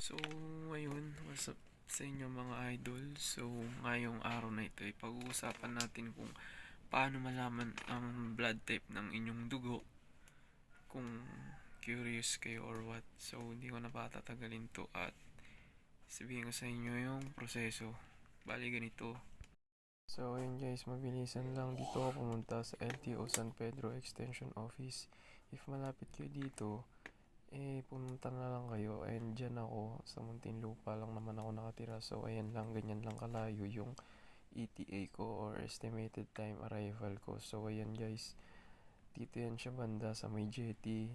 So, ngayon, what's up sa inyo mga idol? So, ngayong araw na ito ay pag-uusapan natin kung paano malaman ang blood type ng inyong dugo. Kung curious kayo or what. So, hindi ko na patatagalin to at sabihin ko sa inyo yung proseso. Bali ganito. So, ayun guys, mabilisan lang dito ako pumunta sa LTO San Pedro Extension Office. If malapit kayo dito, pumunta na lang kayo, and dyan ako sa Muntinlupa lang naman ako nakatira. So ayan lang, ganyan lang kalayo yung ETA ko or estimated time arrival ko. So ayan guys, dito yan siya banda sa may jetty,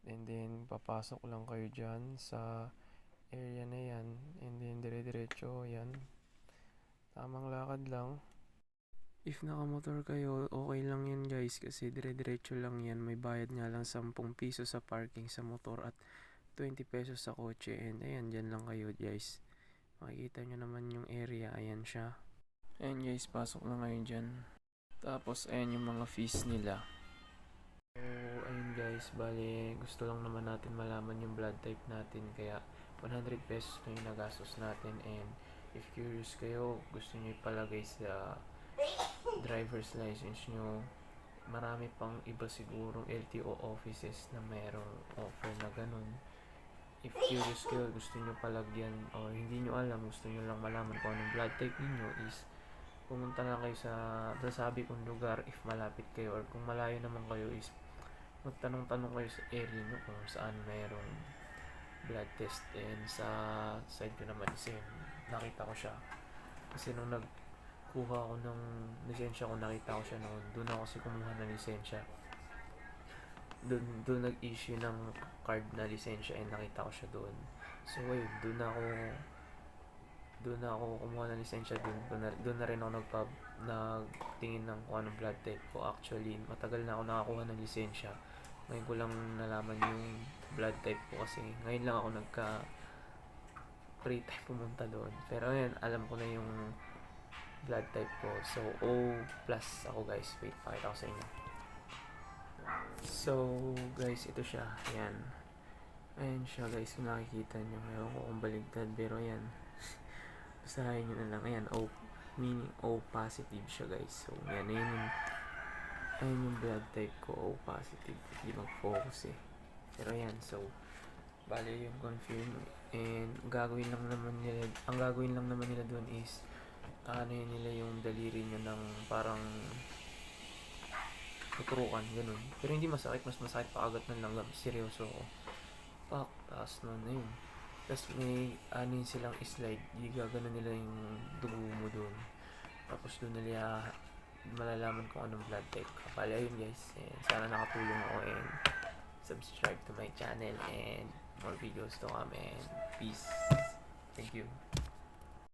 and then papasok lang kayo dyan sa area na yan, and then dire-diretso yan, tamang lakad lang. If nakamotor kayo, okay lang yan guys, kasi dire-diretso lang yan. May bayad nga lang 10 piso sa parking sa motor at 20 pesos sa kotse. And ayan, dyan lang kayo guys. Makikita nyo naman yung area, ayan siya. Ayan guys, pasok na ngayon dyan. Tapos ayan yung mga fees nila. So ayun guys, bali gusto lang naman natin malaman yung blood type natin. Kaya 100 pesos na yung nagastos natin. And if curious kayo, gusto nyo ipalagay sa driver's license nyo, marami pang iba sigurong LTO offices na merong offer na ganun. If curious kayo, gusto nyo palagyan or hindi nyo alam, gusto nyo lang malaman kung anong blood type ninyo, is pumunta lang kayo sa nasabi kong lugar if malapit kayo, or kung malayo naman kayo is magtanong-tanong kayo sa area nyo kung saan merong blood test. And sa side ko naman is yun, nakita ko siya kasi nung kuha ako ng lisensya ko, nakita ko siya noon. Doon ako kasi kumuha ng lisensya. Doon nag-issue ng card na lisensya, and nakita ko siya doon. So ayun, doon na ako kumuha ng lisensya doon na rin ako nagtingin ng kung anong blood type ko. Actually, matagal na ako nakakuha ng lisensya. Ngayon ko lang nalaman yung blood type ko kasi ngayon lang ako free time pumunta doon. Pero ayun, alam ko na yung blood type ko. So O plus ako guys. Wait, pakita ko sa inyo. So guys, ito siya. Ayan. Ayan siya guys, kung nakikita nyo. Ewan ko kung baligtad, pero ayan. Basahin nyo na lang. Ayan, O, meaning O positive siya guys. So ayan, ayan yung blood type ko, O positive. Hindi mag-focus eh. Pero ayan, so bali yung confirm. And ang gagawin lang naman nila doon is ano yun nila yung daliri nyo ng parang tuturukan, ganun. Pero hindi masakit, mas masakit pa agad ng langgam. Seryoso ako. Pak, taas nun, ayun. Tapos may anin silang slide, gaganon nila yung dugo mo dun. Tapos dun nila malalaman kung anong blood type ka. Pala yun guys, and sana nakatulong ako, and subscribe to my channel and more videos to come, and peace. Thank you.